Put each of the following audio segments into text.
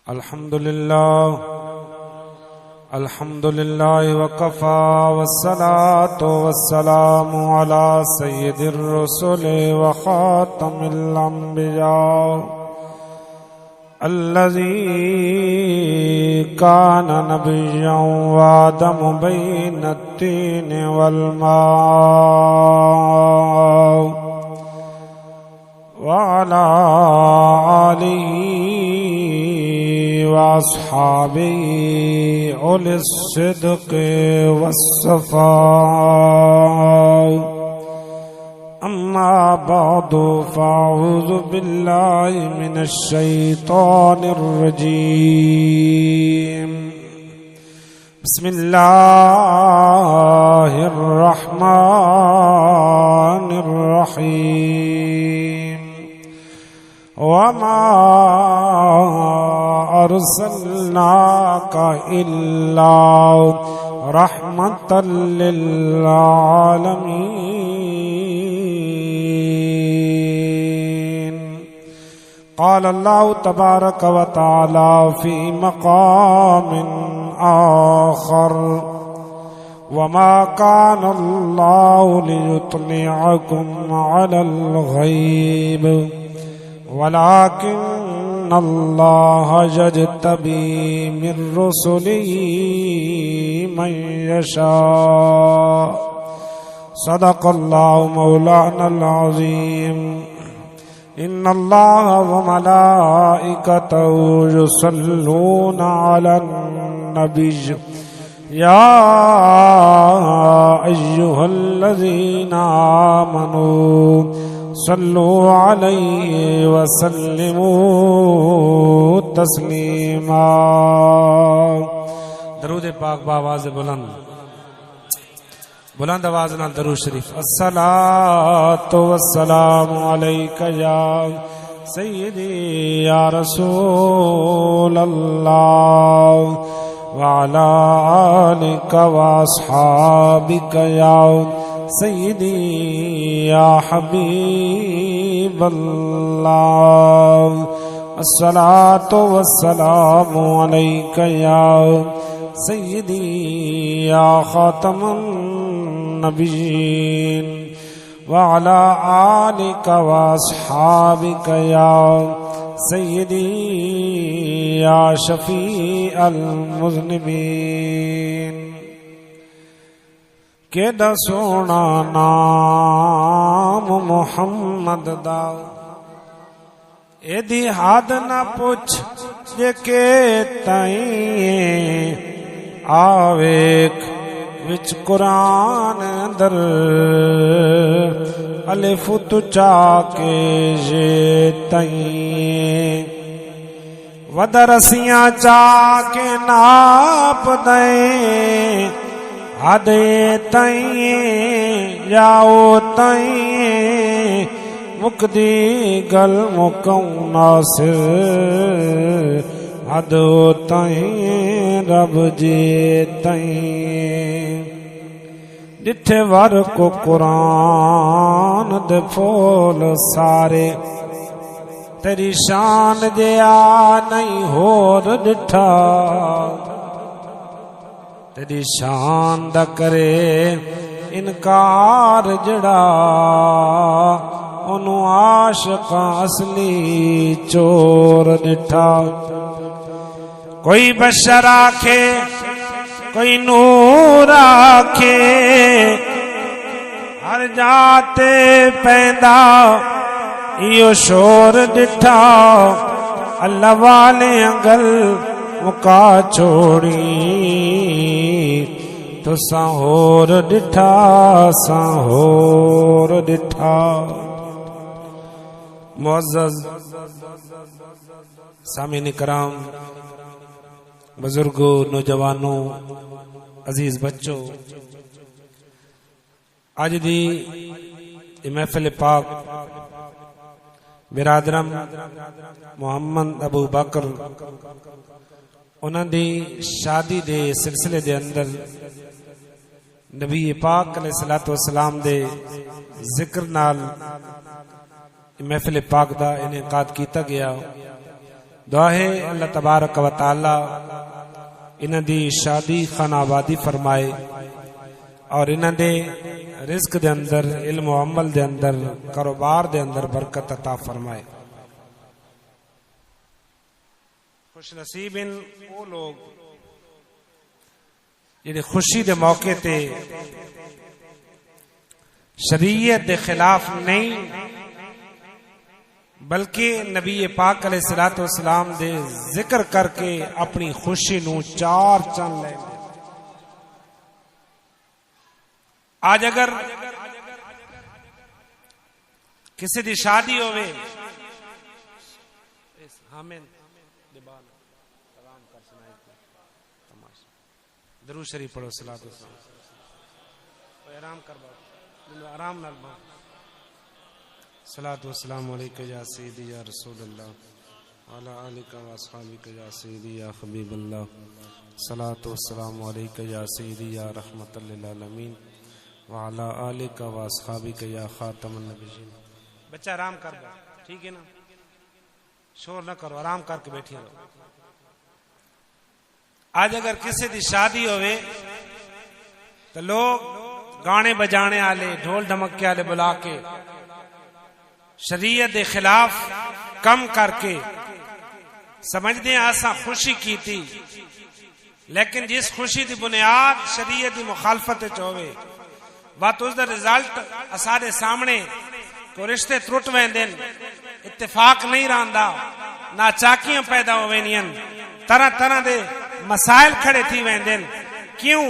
الحمد لله وكفى والصلاة والسلام على سيد الرسل وخاتم الأنبياء الذي كان نبيا وآدم بين التين والماء وعلى آله وأصحابه أولي الصدق والصفاء أما بعد فأعوذ بالله من الشيطان الرجيم بسم الله الرحمن الرحيم وما أرسلناك إلا رحمة للعالمين. قال الله تبارك وتعالى في مقام آخر وما كان الله ليطلعكم على الغيب ولكن الله يجتبي من رسله من يشاء. صدق الله مولانا العظيم. إن الله وملائكته يصلون على النبي يا أيها الذين آمنوا صلوا عليه وسلموا تسلیما. درود پاک بآواز بلند آواز نال درود شریف. الصلاۃ والسلام علیک یا سیدی یا رسول اللہ وعلی آلک واصحابک یا سیدی یا حبیب اللہ. الصلاۃ والسلام علیک یا سیدی یا خاتم النبیین وعلی آلک واصحابک یا سیدی یا شفیع المذنبین. کیڑا سونا نام محمد دا ایدی حد نہ پوچھ جے کے تائیں آویک وچ قرآن در الف تو چا کے جے تائیں ودرسیاں چا کے ناپ دیں آدھے تائیں جاؤ تائیں مکدی گل مکوں ناصر آدھو تائیں رب جے تائیں ڈٹھے ور کو قرآن دے پھول سارے تیری شان جیا نہیں ہور ڈٹھا تیری شان دا کرے انکار جڑا انہوں عاشقاں اصلی چور ڈٹھا. کوئی بشر آکھے کوئی نور آکھے ہر جاتے پیدا ایو شور ڈٹھا. اللہ والے انگل مکا چھوڑی تو سہور ڈٹھا سہور ڈٹھا. معزز سامعین کرام، بزرگوں، نوجوانوں، عزیز بچوں، آج دی محفل پاک برادرم محمد ابو بکر انہاں دی شادی دے سلسلے دے اندر نبی پاک علیہ الصلوۃ والسلام دے ذکر نال محفل پاک دا انعقاد کیتا گیا. دعا ہے اللہ تبارک و تعالی انہاں دی شادی خانہ آبادی فرمائے اور انہاں دے رزق دے اندر، علم و عمل دے اندر، کاروبار دے اندر برکت عطا فرمائے۔ خوش نصیب ان وہ لوگ جڑے خوشی دے موقع تے شریعت دے خلاف نہیں بلکہ نبی پاک علیہ الصلوۃ والسلام دے ذکر کر کے اپنی خوشی نو چار چند لے۔ آج اگر کسی دی شادی ہوئے درود شریف پڑھو، صلاۃ والسلام، آرام کر باؤ، آرام نال باؤ، صلاۃ والسلام علیکہ یا سیدی یا رسول اللہ وعلی آلک و اصحابک یا سیدی یا حبیب اللہ، صلاۃ والسلام علیکہ یا سیدی یا رحمت للعالمین وعلی آلک و اصحابک یا خاتم النبیین۔ بچہ آرام کر باؤ، ٹھیک ہے نا، شور نہ کرو، آرام کر کے بیٹھی رہو۔ آج اگر کسی دی شادی ہوئے تو لوگ گانے بجانے والے، ڈھول ڈھمکے والے بلا کے شریعت دے خلاف کم کر کے سمجھتے ہیں آسا خوشی کی تھی، لیکن جس خوشی دی بنیاد شریعت دی مخالفت ہوئے بات اس دا رزلٹ اسارے سامنے کو رشتے ٹوٹ ویندن، اتفاق نہیں رہندا، ناچاکیاں پیدا ہوئیں، طرح طرح دے مسائل کھڑے تھی ویندن۔ کیوں؟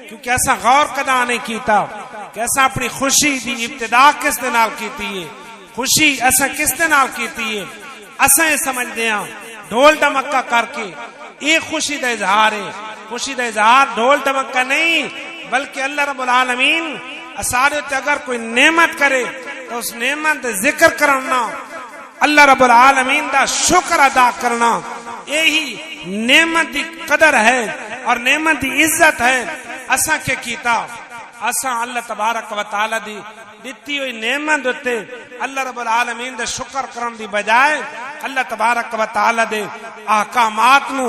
کیونکہ ایسا غور کدا نہیں کیتا کہ ایسا اپنی خوشی دی ابتدا کس دے نال کیتی ہے، خوشی ایسا کس دے نال کیتی ہے۔ ایسا یہ سمجھ دیاں ڈھول ڈمکا کر کے یہ خوشی دا اظہار ہے، خوشی دا اظہار ڈھول ڈمکا نہیں بلکہ اللہ رب العالمین اسارے تے اگر کوئی نعمت کرے تو اس نعمت دے ذکر کرنا، اللہ رب العالمین دا شکر ادا کرنا، یہی نعمت دی قدر ہے اور نعمت دی عزت ہے۔ اساں کے کیتا، اساں اللہ تبارک و تعالی دی دتی ہوئی نعمت تے اللہ رب العالمین دے شکر کرن دی بجائے اللہ تبارک و تعالی دے احکامات نو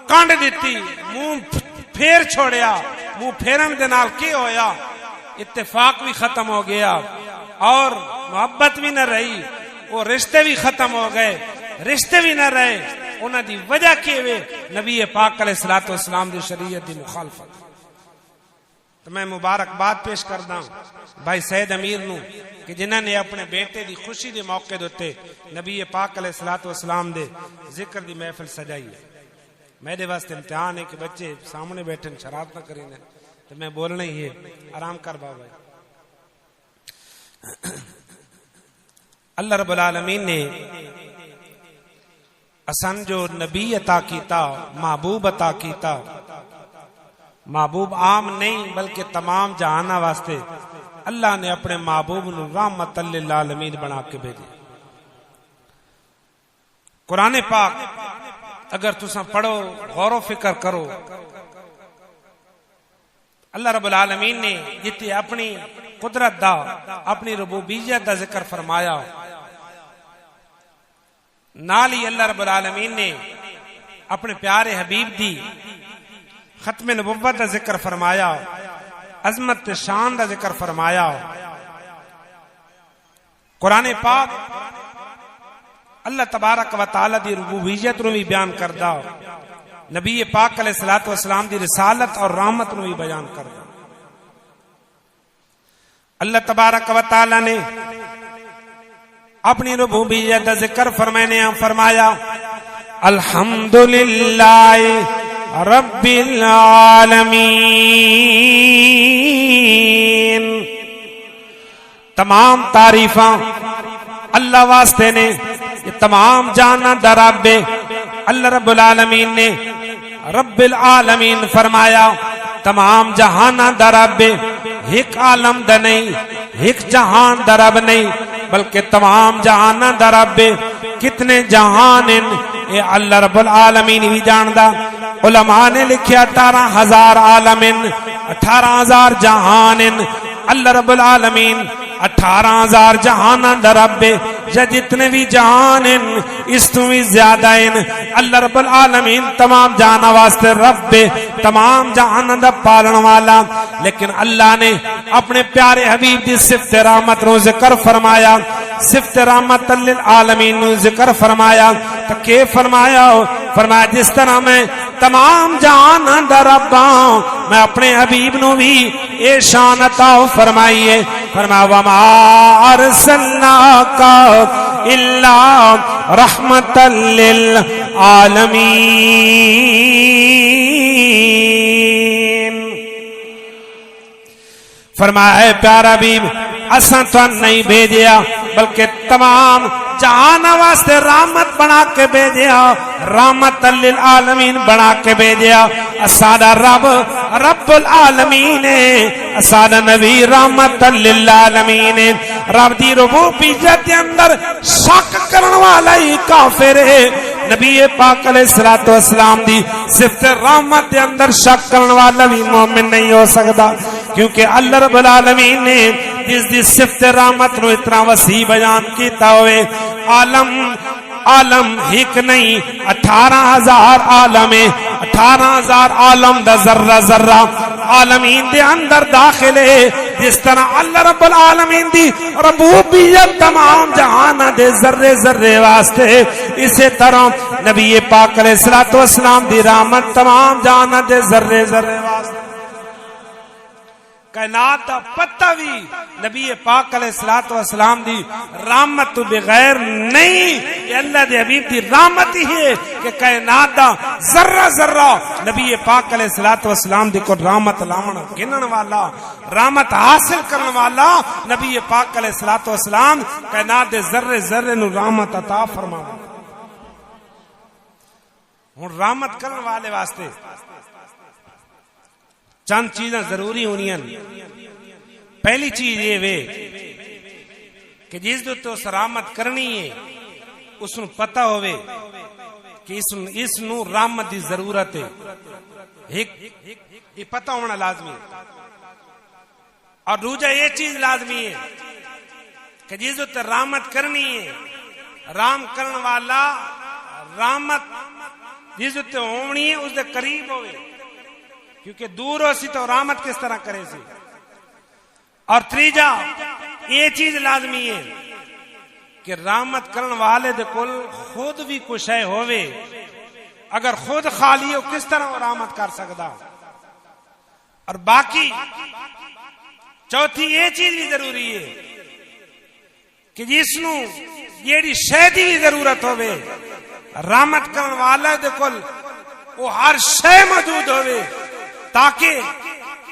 کانڈ دتی، منہ پھیر چھوڑیا۔ منہ پھیرن دے نال کی ہویا؟ اتفاق بھی ختم ہو گیا اور محبت بھی نہ رہی، وہ رشتے بھی ختم ہو گئے، رشتے بھی نہ رہے۔ انہاں دی وجہ کی ہوئے نبی پاک علیہ الصلوۃ والسلام دی شریعت دی مخالفت۔ تو میں مبارکباد پیش کردا ہوں بھائی سید امیر نو کہ جنہاں نے اپنے بیٹے دی خوشی دے موقع دے نبی پاک علیہ الصلوۃ والسلام دے ذکر دی محفل سجائی ہے۔ میرے واسطے امتحان ہے کہ بچے سامنے بیٹھے شرارت نہ کریں، تو میں بولنا ہی ہے، آرام کر بابا۔ اللہ رب العالمین نے اسان جو نبی عطا کیتا، محبوب عطا کیتا، محبوب عام نہیں بلکہ تمام جہانہ واسطے اللہ نے اپنے محبوب نو رحمت للعالمین بنا کے بھیجے۔ قرآن پاک اگر تساں پڑھو، غور و فکر کرو، اللہ رب العالمین نے جتنی اپنی قدرت دا، اپنی ربوبیت دا ذکر فرمایا، نالی اللہ رب العالمین نے اپنے پیارے حبیب دی ختم نبوت دا ذکر فرمایا، عظمت شان دا ذکر فرمایا۔ قرآن پاک اللہ تبارک و تعالی دی ربوبیت نو بھی بیان کردا، نبی پاک علیہ الصلوۃ والسلام دی رسالت اور رحمت نو بھی بیان کردا۔ اللہ تبارک و تعالی نے اپنی ربوبیت کا ذکر فرمایا، الحمدللہ رب العالمین، تمام تعریفاں اللہ واسطے نے، یہ تمام جانا دا رب اللہ رب العالمین نے رب العالمین فرمایا، تمام جہانا دا رب، ایک عالم دا نہیں، ایک جہان دا رب نہیں بلکہ تمام جہانا دا رب۔ کتنے جہان اے اللہ رب العالمین ہی جاندا۔ علماء نے لکھیا 18,000 عالم، 18,000 جہان، اللہ رب العالمین 18,000 جہانا دا رب۔ یا جتنے بھی جہان ہیں اس تو بھی زیادہ ہیں اللہ رب العالمین تمام جہان واسطے رب تمام جہان دا پالن والا لیکن اللہ نے اپنے پیارے حبیب دی صفت رحمت نو ذکر فرمایا صفت رحمت للعالمین نو ذکر فرمایا تو کہ فرمایا جس طرح میں تمام جہان دا رب ہوں میں اپنے حبیب نو بھی اے شان عطا فرمائیے فرمایا وما ارسلناک الا رحمتا للعالمین فرمایا ہے پیارا حبیب اساں تو نہیں بھیجیا بلکہ تمام جہان واسطے رحمت بنا کے بھیجیا رحمت للعالمین بنا کے بھیجیا اسادا رب رب العالمین اسادا نبی رحمت للعالمین رب دی ربوبیت کے اندر شک کرن والا ہی کافر ہے نبی پاک علیہ الصلوۃ والسلام دی صفت رحمت کے اندر شک کرن والا بھی مومن نہیں ہو سکتا کیونکہ اللہ رب العالمین نے اس دی صفت رحمت نو اتنا وسیع بیان کیتا ہوئے عالم ایک نہیں 18,000 عالم ہے 18,000 عالم دا ذرہ ذرہ عالمین دے اندر داخل ہے جس طرح اللہ رب العالمین دی ربوبیت تمام جہان دے ذرے ذرے واسطے اسی طرح نبی پاک علیہ الصلوۃ والسلام دی رحمت تمام جہان دے ذرے ذرے واسطے کائنات دا پتہ بھی نبی پاک علیہ الصلوۃ والسلام دی رحمت تو بغیر نہیں یہ اللہ دے حبیب دی رحمت ہی ہے کہ کائنات دا ذرہ ذرہ نبی پاک علیہ الصلوۃ والسلام دی کو رحمت لاون گنن والا رحمت حاصل کرن والا نبی پاک علیہ الصلوۃ والسلام کائنات دے ذرے ذرے نو رحمت عطا فرماوے ہن رحمت کرن والے واسطے چند چیزیں ضروری ہونی ہیں پہلی چیز یہ وے کہ جس دو تو رحمت کرنی ہے اس نو پتہ ہوئے کہ اس نو رحمت دی ضرورت ہے یہ پتہ ہونا لازمی ہے اور دوسرا یہ چیز لازمی ہے کہ جس دو تو رحمت کرنی ہے رام کرن والا رحمت جس دو تو ہونی ہے اس دے قریب ہوئے کیونکہ دور ہو سی تو رحمت کس طرح کرے سی اور تیجا یہ چیز لازمی ہے کہ رحمت کرن والے دے کل خود بھی کچھ ہے ہوئے اگر خود خالی ہو کس طرح وہ رحمت کر سکتا اور باقی چوتھی یہ چیز بھی ضروری ہے کہ جس نو جیڑی شے دی بھی ضرورت ہوئے رحمت کرن والے دے کل وہ ہر شے موجود ہوئے تاکہ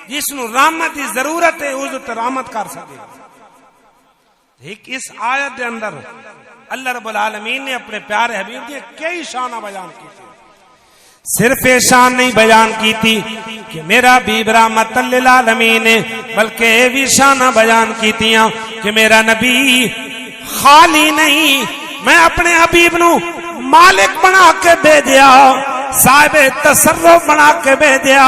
جس نو رحمت دی ضرورت ہے اس تے رحمت کر سکے ایک اس آیت دے اندر اللہ رب العالمین نے اپنے پیارے حبیب دی کئی شانہ بیان کی تھی صرف شان نہیں بیان کی تھی کہ میرا حبیب رحمت للعالمین ہے بلکہ یہ بھی شانہ بیان کی تھی کہ میرا نبی خالی نہیں میں اپنے حبیب نو مالک بنا کے بھیجیا صاحب تصرف بنا کے بھیجیا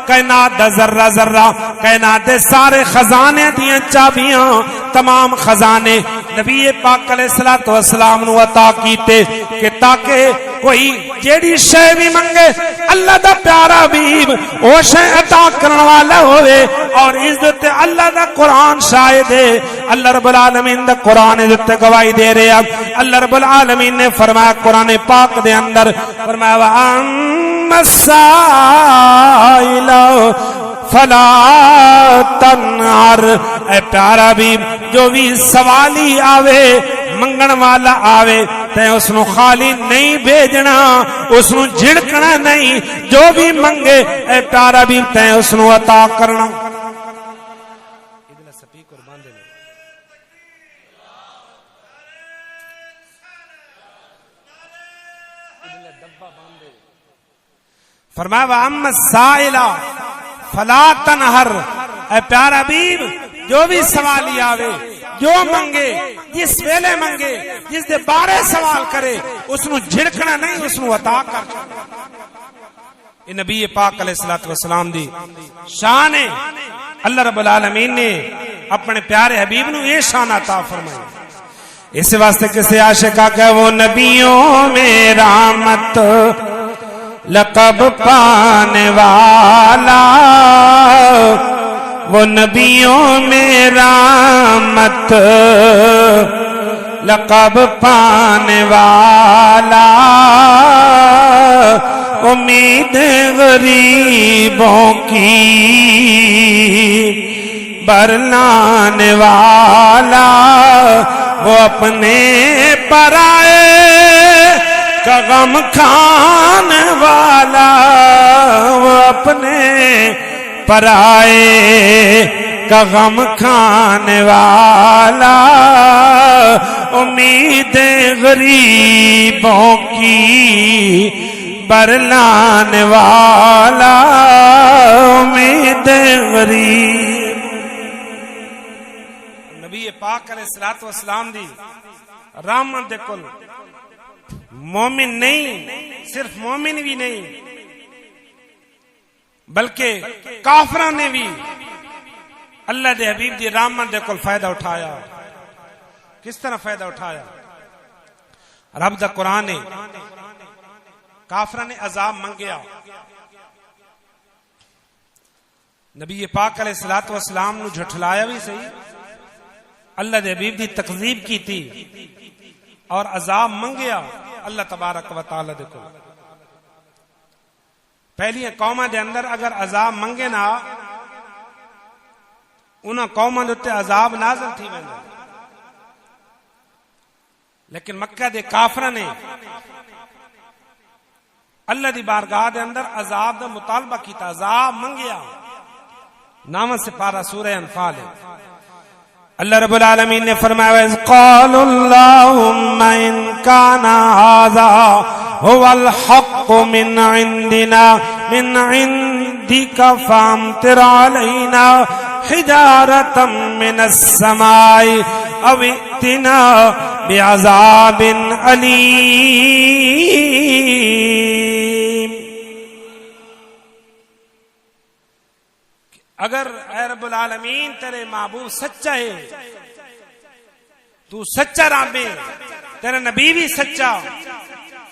کائنات دا ذرہ ذرہ کائنات دے سارے خزانے دیاں چابیاں تمام خزانے نبی پاک علیہ الصلوۃ والسلام نو عطا کیتے کہ تاکہ کوئی جیڑی شے بھی منگے اللہ دا پیارا حبیب او شے عطا کرن والا ہوئے اور اس تے اللہ دا قرآن شاہد ہے اللہ رب العالمین دا قرآن اس تے گواہی دے رہا اللہ رب العالمین نے فرمایا قرآن پاک دے اندر فرمایا وَأَمَّا السَّائِلَ فَلَا تَنْهَرْ اے پیارا حبیب جو بھی سوالی آوے منگن والا آوے تے اس نو خالی نہیں بھیجنا اس نو جھڑکنا نہیں جو بھی منگے اے پیارا حبیب تے اس نو عطا کرنا فرمایا وَأَمَّا السَّائِلَ فَلَا تَنْهَرْ اے پیارا حبیب جو بھی سوالی آوے جو منگے جس ویلے منگے جس دے بارے سوال کرے اس نو جھڑکنا نہیں اس نو عطا کر یہ نبی پاک علیہ الصلوۃ والسلام دی شان ہے اللہ رب العالمین نے اپنے پیارے حبیب نو یہ شان عطا فرمائی اس واسطے کسی عاشقہ کہ وہ نبیوں میں رحمت لقب پانے والا، وہ نبیوں میں رحمت لقب پانے والا، امید غریبوں کی برلانے والا، وہ اپنے پرائے کا غم کھانے والا، وہ اپنے پرائے کا غم کھانے والا، امید غریبوں کی برلانے والا، امید غریب۔ نبی پاک علیہ الصلوۃ والسلام دی رحمت دے کل مومن نہیں، صرف مومن بھی نہیں بلکہ کافراں نے بھی اللہ دے حبیب دی رحمت دے کل فائدہ اٹھایا۔ کس طرح فائدہ اٹھایا؟ رب دا قرآن نے کافراں نے عذاب منگیا، نبی پاک علیہ الصلوۃ والسلام نو جھٹلایا بھی صحیح، اللہ دے حبیب دی تکذیب کی تھی اور عذاب منگیا اللہ تبارک و تعالی دے کو۔ پہلی قوماں دے اندر اگر عذاب منگے نا انہاں قوماں دے تے عذاب نازل تھی ویندا، لیکن مکہ دے کافراں نے اللہ دی بارگاہ دے اندر عذاب دا مطالبہ کیتا، عذاب منگیا۔ نام سے پارا سورہ انفال ہے۔ اللہ رب العالمین نے فرمایا وَإِذْ قَالُوا اللَّهُمَّ إِنْ كَانَ هَذَا هُوَ الْحَقُّ مِنْ عِنْدِنَا مِنْ عِنْدِكَ فَأَمْطِرْ عَلَيْنَا حِجَارَةً مِنَ السَّمَاءِ أَوْ ائْتِنَا بِعَذَابٍ أَلِيمٍ۔ اگر اے رب العالمین تیرے معبود سچا ہے، تو سچا رب ہے، تیرا نبی بھی سچا،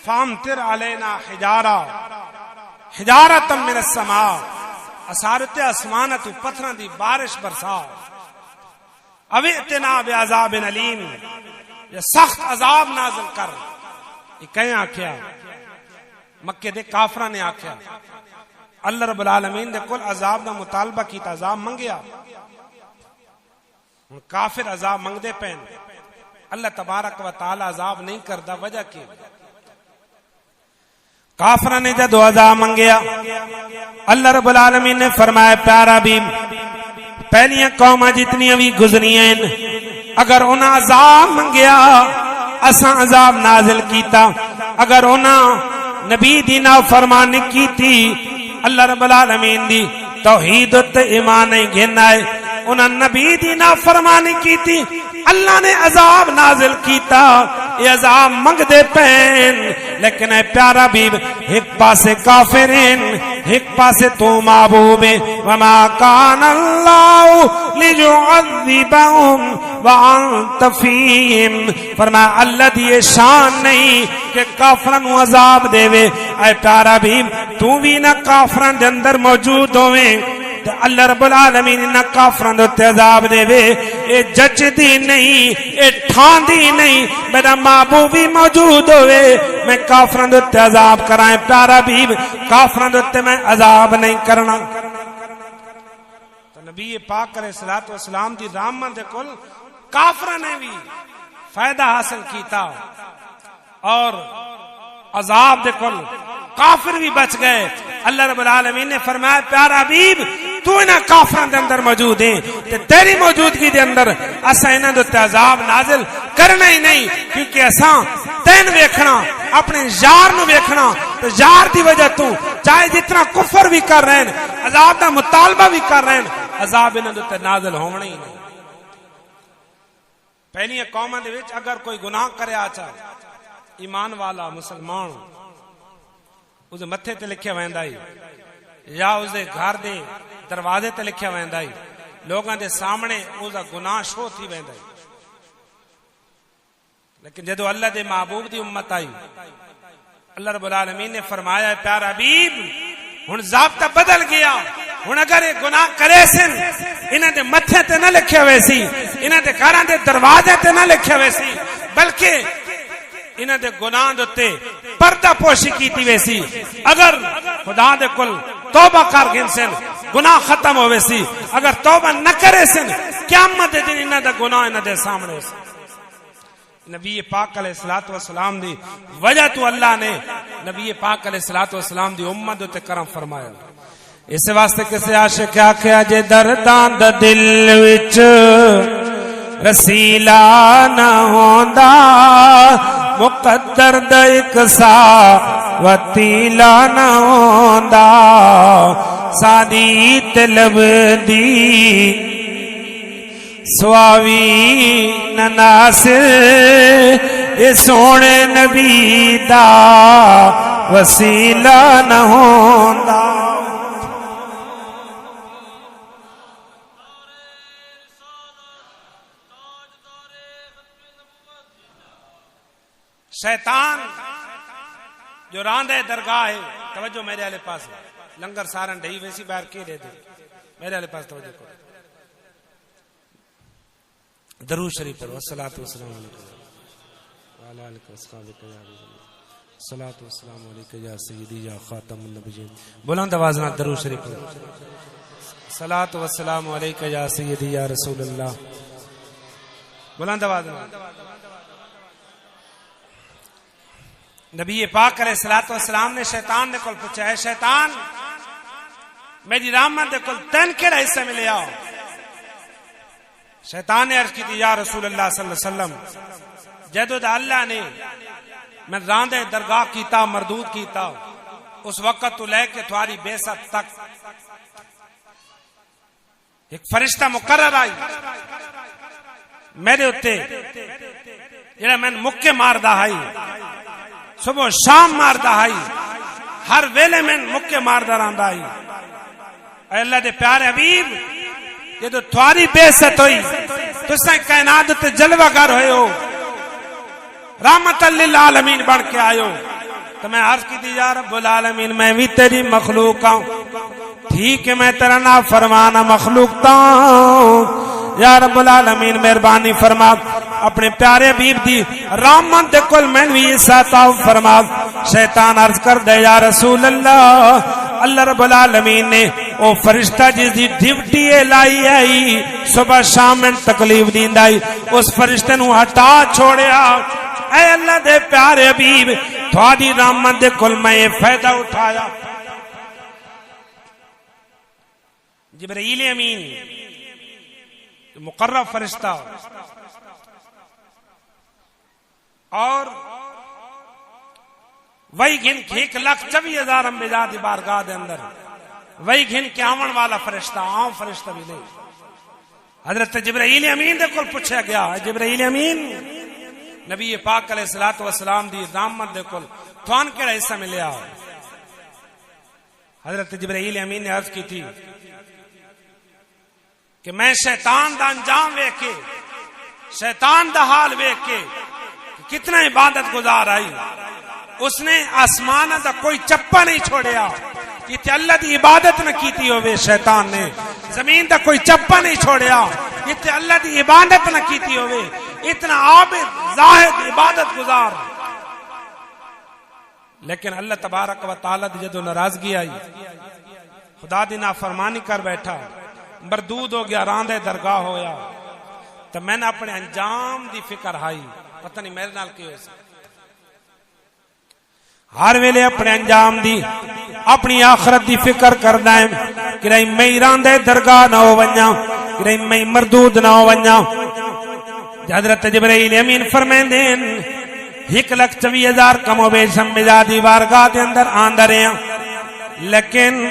فامطر علینا حجارۃ من السماء، اسارت آسمان تو پتھراں دی بارش برسا، او ائتنا بعذاب علیم، یہ سخت عذاب نازل کر۔ یہ کہیں آکھیا؟ مکے دے کافراں نے آکھیا۔ اللہ رب العالمین دے کل عذاب دا مطالبہ کیتا، عذاب منگیا، کافر عذاب منگ دے پین، اللہ تبارک و تعالی عذاب نہیں کردا، وجہ کی؟ کافرہ نے جدو عذاب منگیا اللہ رب العالمین نے فرمایا پیارا بھی پہلیاں قوماں جتنی بھی گزریاں اگر انہاں عذاب منگیا اساں عذاب نازل کیتا، اگر انہاں نبی دی نافرمانی کیتی اللہ رب العالمین دی توحید تے ایمان نہیں گھنائے، انہاں نبی دی نافرمانی کیتی اللہ نے عذاب نازل کیتا، یہ عذاب منگ دے پین، لیکن اے پیارا بیب ایک پاسے کافرین ایک پاسے تو معبوب وما کان اللہ لیعذبہم وانت فیہم، فرمایا اللہ دی شان نہیں کہ کافرن عذاب دے وے، اے پیارا بیب تو بھی نہ کافرن دے اندر موجود ہوئے، اللہ رب العالمین نہ کافران دے عذاب دے وے، اے جج دی نہیں اے ٹھان دی نہیں، میرا محبوب بھی موجود ہوئے میں کافران دے عذاب کرائیں، پیارا بیب کافران دے میں عذاب نہیں کرنا۔ تو نبی پاک علیہ الصلوۃ والسلام دی رحمت دے کل کافران نے بھی فائدہ حاصل کیتا اور عذاب دے کل کافر بھی بچ گئے۔ اللہ رب العالمین نے فرمایا پیارا حبیب تو انہاں کافران دے اندر موجود ہیں تے تیری موجودگی دے اندر اساں انہاں دے عذاب نازل کرنا ہی نہیں، کیونکہ اساں تین ویکھنا اپنے یار نو ویکھنا تے یار دی وجہ تو چاہے جتنا کفر بھی کر رہے ہیں عذاب دا مطالبہ بھی کر رہے ہیں عذاب انہاں دے نازل ہونا ہی نہیں۔ پہلی قوماں دے وچ اگر کوئی گناہ کرے آچا ایمان والا مسلمان اسے متھے تے لکھیا ویندا ہی یا اسے گھر دے دروازے تے لکھیا ویندا ہی، لوگاں دے سامنے اسا گناہ شو تھی ویندا ہی۔ لیکن جدو اللہ دے محبوب دی امت آئی اللہ رب العالمین نے فرمایا پیارا حبیب ہن ضابطہ بدل گیا ہن اگر یہ گناہ کرے سن انہاں دے متھے تے نہ لکھے ہوئے سی انہاں دے گھراں دے دروازے تے نہ لکھے ہوئے سی بلکہ انہاں دے گناہ دے تے پردہ پوشی کیتی ہوئے سی اگر خدا دے کل توبہ کر گن سن گناہ ختم ہوئے سی اگر توبہ نہ کرے سن قیامت دے دن انہاں دا گناہ انہاں دے سامنے ہو سی نبی پاک علیہ الصلوۃ والسلام دی وجہ تو اللہ نے نبی پاک علیہ الصلوۃ والسلام دی امت تے کرم فرمایا اس واسطے کسے عاشق آکھیا جے درداں دا دل وچ رسیلا نہ ہوندا مقدر دا ایک سا وتیلا نہ ہوندا سادی طلب دی سواوی نناسر اے سونے نبی دا وسیلہ نہ ہوندا شیطان جو راندے درگاہ ہے توجہ میرے والے پاس لنگر سارن ڈھئی ویسی باہر کے دے دے میرے والے پاس توجہ کرو درود شریف پڑھو الصلوۃ والسلام علیکم وعلی آلک واصحابک یا الصلوۃ والسلام علیک یا سیدی یا خاتم النبیین بلند آواز نال درود شریف پڑھو الصلوۃ والسلام علیک یا سیدی یا رسول اللہ بلند آواز نال نبی پاک علیہ الصلوۃ والسلام نے شیطان نے کول پوچھا ہے شیطان میری رحمت دے کول تین کیڑا حصہ ملیا شیطان نے عرض کی تھی یا رسول اللہ صلی اللہ علیہ وسلم جدو دا اللہ نے میں راندے درگاہ کیتا مردود کیتا اس وقت تو لے کے تمہاری بیست تک ایک فرشتہ مقرر آئی میرے اتے جڑا میں مکے ماردہ آئی صبح شام ماردہ آئی ہر ویلے میں مکے ماردہ راندہ آئی اے اللہ دے پیارے حبیب یہ تو تھواری بیست ہوئی تو اس نے کائنات تے جلوہ گر ہوئے ہو رحمت للعالمین بڑھ کے آئے ہو تو میں عرض کی دی یا رب العالمین میں بھی تیری مخلوق ہوں ٹھیک ہے میں تیرا نافرمانا مخلوق ہوں یا رب العالمین مہربانی فرما اپنے پیارے حبیب دی رحمت دے کل میں بھی ساتھ فرما شیطان عرض کر دے یا رسول اللہ اللہ رب العالمین نے او فرشتہ جس دی ڈیوٹی لائی آئی صبح شام میں تکلیف دیندائی اس فرشتے نو ہٹا چھوڑیا اے اللہ دے پیارے حبیب تھوڑی رحمت دے کل میں یہ فائدہ اٹھایا جبرائیل امین مقرب فرشتہ اور وہی گھن کے 1,24,000 انبیاء دی بارگاہ دے اندر وہی گھن کے آون والا فرشتہ عام فرشتہ بھی نہیں حضرت جبرائیل امین دے کول پوچھا گیا جبرائیل امین نبی پاک علیہ الصلوۃ والسلام دی رحمت دے کول تھان کیڑا حصہ ملیا حضرت جبرائیل امین نے عرض کی تھی کہ میں شیطان دا انجام ویکھ کے شیطان دا حال ویکھ کے کتنا عبادت گزار آئی اس نے آسمان دا کوئی چپا نہیں چھوڑیا کہ اللہ دی عبادت نہ کیتی ہوئے شیطان نے زمین دا کوئی چپا نہیں چھوڑیا کہ اللہ دی عبادت نہ کیتی ہوئے اتنا عابد زاہد عبادت گزار لیکن اللہ تبارک و تعالی دی جدو ناراضگی آئی خدا دی نافرمانی کر بیٹھا مردود ہو گیا راندے درگاہ ہویا تو میں نے اپنے انجام دی فکر ہائی پتہ نہیں میرے نال کی ہوئی ہر ویلے اپنے انجام دی اپنی آخرت دی فکر کرنا ہے کہ رہی میں راندے درگاہ نہ ہو ونجا کہ رہی میں مردود نہ ہو ونجا حضرت جبرائیل امین فرمائیں دین 1,24,000 کم و بیش انبیاء دی بارگاہ دے اندر آندہ رہے ہیں لیکن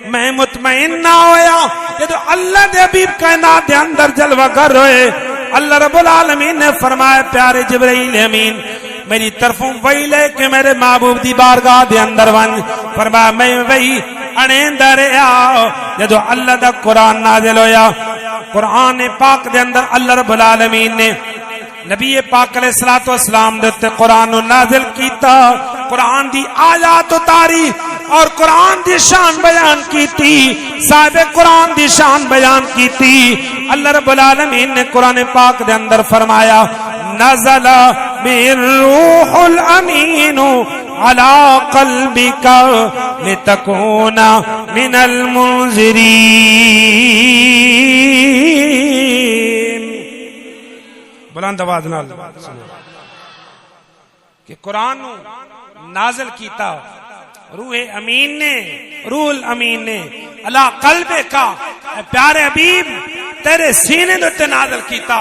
میں مطمئن نہ ہویا کہ تو اللہ دے حبیب کائنات دے اندر جلوہ گر ہوئے اللہ رب العالمین نے فرمایا پیارے جبرائیل امین میری طرفوں وہی لے کہ میرے محبوب دی بارگاہ دے اندر ون فرمایا میں وہی انیندہ رہا جدو اللہ دا قرآن نازل ہویا قرآن پاک دے اندر اللہ رب العالمین نے نبی پاک علیہ الصلوۃ والسلام دے تے قرآن نازل کیتا، قرآن دی آیات اتاری اور قرآن دی شان بیان کیتی، صاحب قرآن دی شان بیان کیتی۔ اللہ رب العالمین نے قرآن پاک دے اندر فرمایا نزل بالروح الامین على قلبك لتكون من المنذرین۔ بلند آواز نال کہ قرآن نو نازل کیتا روح امین نے، روح الامین نے علی قلبک، پیارے حبیب تیرے سینے تے نازل کیتا،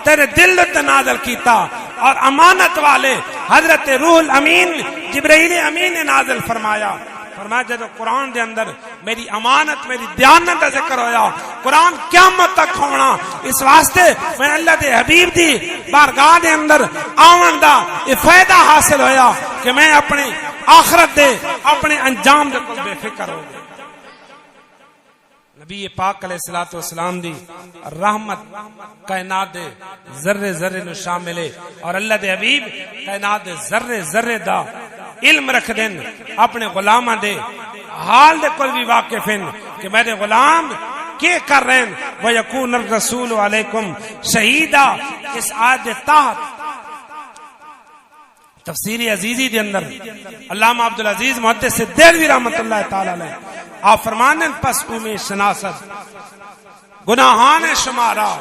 تیرے دل تے نازل کیتا، اور امانت والے حضرت روح الامین جبرائیل امین نے نازل فرمایا۔ فرمایا جب قرآن دے اندر میری امانت میری دیانت کا ذکر ہویا، قرآن قیامت تک ہونا، اس واسطے میں اللہ دے حبیب دی بارگاہ دے اندر آون دا یہ فائدہ حاصل ہویا کہ میں اپنے آخرت دے اپنے انجام دے کو بے فکر ہو گئے۔ نبی پاک علیہ الصلوۃ والسلام دی رحمت کائنات دے ذرے ذرے نو شامل ہے، اور اللہ دے حبیب کائنات دے ذرے ذرے دا علم رکھ دین، اپنے غلاماں دے حال دے کل بھی واقف ہیں کہ میرے غلام کیا کر رہے ہیں۔ وَيَكُونَ الرَّسُولُ عَلَيْكُمْ شَهِيدًا، اس آیت دے تحت تفسیری عزیزی دے اندر علامہ عبدالعزیز محدث دہلوی رحمت اللہ تعالی علیہ آپ فرمانے پس میں شناست گناہان شمارا،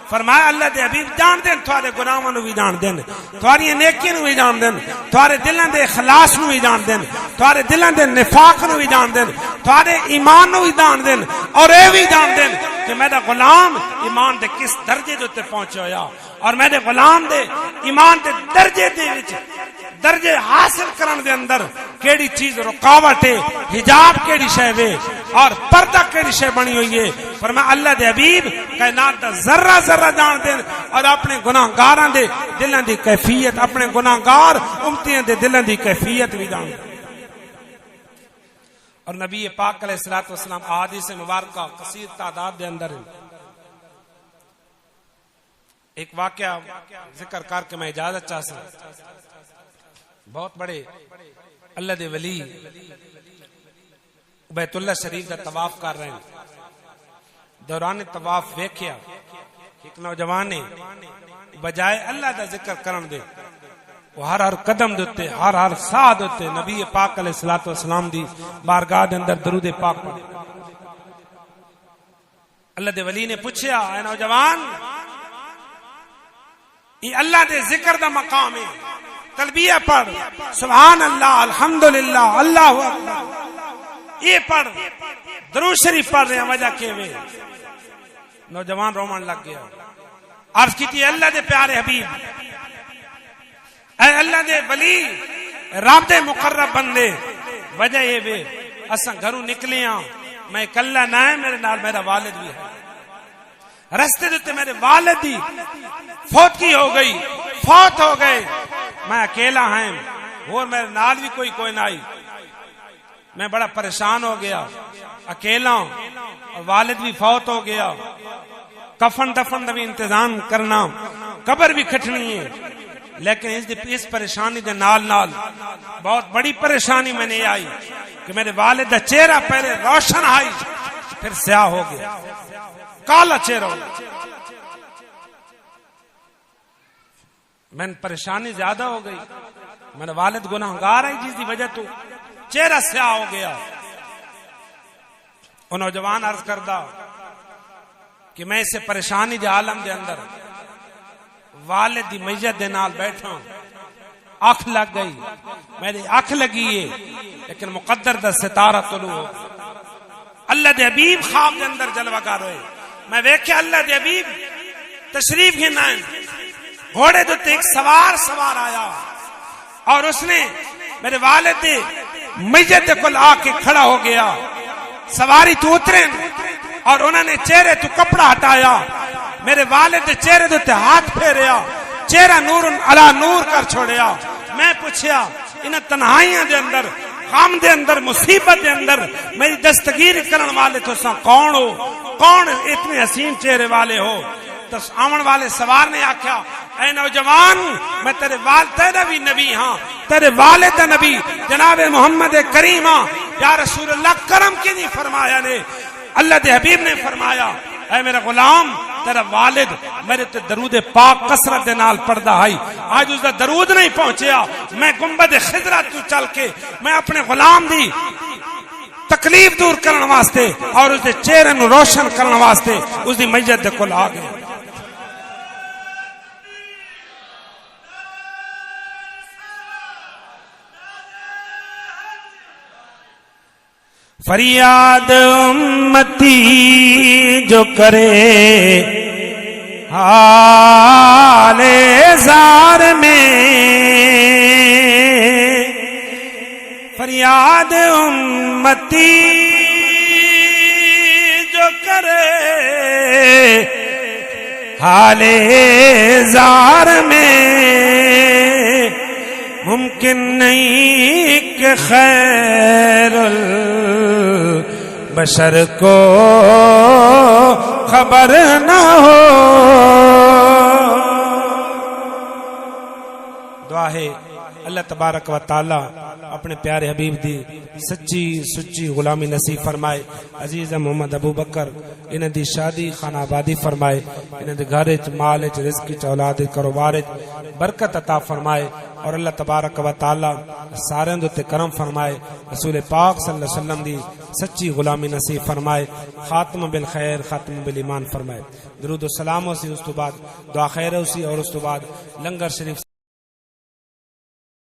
فرمایا اللہ دے حبیب جان دین تھوڑے گناہاں نو بھی جان دین، تھوڑی نیکی نو بھی جان دین، تھوڑے دلاں دے اخلاص نو بھی جان دین، تھوڑے دلاں دے نفاق نو بھی جان دین، تھوڑے ایمان نو بھی جان دین، اور اے بھی جان دین کہ میرا غلام ایمان دے کس درجے تے پہنچ ہویا، اور میرے غلام دے ایمان دے درجے دے وچ درجے حاصل کرن دے اندر کیڑی چیز رکاوٹ ہے، حجاب کیڑی شے ہے، اور پردہ کیڑی شے بنی ہوئی ہے۔ فرمایا اللہ دے حبیب کائنات دا ذرہ ذرہ جان دین، اور اپنے گناہگاراں دے دلاں دی کیفیت، اپنے گناہگار امتیاں دے دلاں دی کیفیت بھی جان دین۔ اور نبی پاک علیہ الصلوۃ والسلام احادیث مبارکہ کثیر تعداد دے اندر ایک واقعہ ذکر کر کے میں اجازت چاہتا ہوں۔ بہت بڑے اللہ دے ولی بیت اللہ شریف دا طواف کر رہے ہیں، دوران طواف ویکھیا ایک نوجوان نے بجائے اللہ دا ذکر کرن دے وہ ہر ہر قدم دیتے، ہر ہر ساہ دیتے نبی پاک علیہ الصلوۃ والسلام دی بارگاہ دے اندر درود پاک پڑھے۔ اللہ دے ولی نے پوچھیا اے نوجوان یہ اللہ دے ذکر دا مقام ہے، تلبیہ پڑھ، سبحان اللہ، الحمدللہ، اللہ اکبر، یہ پڑھ، درود شریف پڑھ رہے ہیں، وجہ کیے ہوئے؟ نوجوان رومن لگ گیا، عرض کی تھی اللہ دے پیارے حبیب، اے اللہ دے ولی، رب دے مقرب بندے، وجہ یہ بے اساں گھروں نکلے ہاں، میں اکلا نہ ہے، میرے نال میرا والد بھی ہے، رستے دیتے میرے والد دی فوت کی ہو گئی، فوت ہو گئے، میں اکیلا ہیں اور میرے نال بھی کوئی نہ آئی، میں بڑا پریشان ہو گیا، اکیلا ہوں اور والد بھی فوت ہو گیا، کفن دفن کا بھی انتظام کرنا، قبر بھی کھٹنی ہے، لیکن اس پریشانی دے نال بہت بڑی پریشانی میں نے آئی کہ میرے والد کا چہرہ پہلے روشن آئی پھر سیاہ ہو گیا، کالا چہرہ ہو گیا، میں پریشانی زیادہ ہو گئی، میرا والد گناہگار ہے جس کی وجہ تو چہرہ سیاہ ہو گیا۔ وہ نوجوان عرض کردہ کہ میں اسے پریشانی دے عالم دے اندر والد دی میت دے نال بیٹھا، آنکھ لگ گئی، میری آنکھ لگی ہے لیکن مقدر دا ستارہ طلوع ہو، اللہ دے حبیب خواب دے اندر جلوہ گر ہوئے، میں ویکھیا اللہ دے حبیب تشریف گھنا ہے، گھوڑے دوتے ایک سوار آیا اور اس نے میرے والد دے میت کل آ کے کھڑا ہو گیا، سواری تو اترے اور انہوں نے چہرے تو کپڑا ہٹایا، میرے والد دے چہرے دوتے ہاتھ پھیریا، چہرہ نور علا نور کر چھوڑیا۔ میں پوچھیا انہیں تنہائیاں دے اندر، غم دے اندر، مصیبت دے اندر میری دستگیر کرن والے تو ساں کون ہو، کون اتنے حسین چہرے والے ہو؟ تو آمن والے سوار نے آکھیا اے نوجوان میں تیرے والدین بھی نبی ہاں، تیرے والد نبی جناب محمد کریم ہاں۔ یا رسول اللہ کرم کی نہیں فرمایا نے، اللہ دے حبیب نے فرمایا اے میرا غلام تیرا والد میرے تے درود پاک کثرت دے نال پڑھدا ہے، آج اس دا درود نہیں پہنچیا، میں گنبد خضرا تو چل کے میں اپنے غلام دی تکلیف دور کرنے واسطے اور اس دے چہرے نو روشن کرنے واسطے اس دی میت دے کول آ گیا۔ فریاد امتی جو کرے حال زار میں، فریاد امتی جو کرے حال زار میں، ممکن نہیں کہ خیر البشر کو خبر نہ ہو۔ دعا ہے اللہ تبارک و تعالی اپنے پیارے حبیب دی سچی سچی غلامی نصیب فرمائے۔ عزیز محمد ابو بکر انہاں دی شادی خانہ آبادی فرمائے، انہاں دے گھر وچ مال وچ رزق وچ اولاد وچ کاروبار وچ برکت عطا فرمائے، اور اللہ تبارک و تعالی سارے دے تے کرم فرمائے، رسول پاک صلی اللہ علیہ وسلم دی سچی غلامی نصیب فرمائے، خاتم بالخیر خاتم بالایمان فرمائے۔ درود و سلام اسی اس تو بعد دعا خیر اسی، اور اس تو بعد لنگر شریف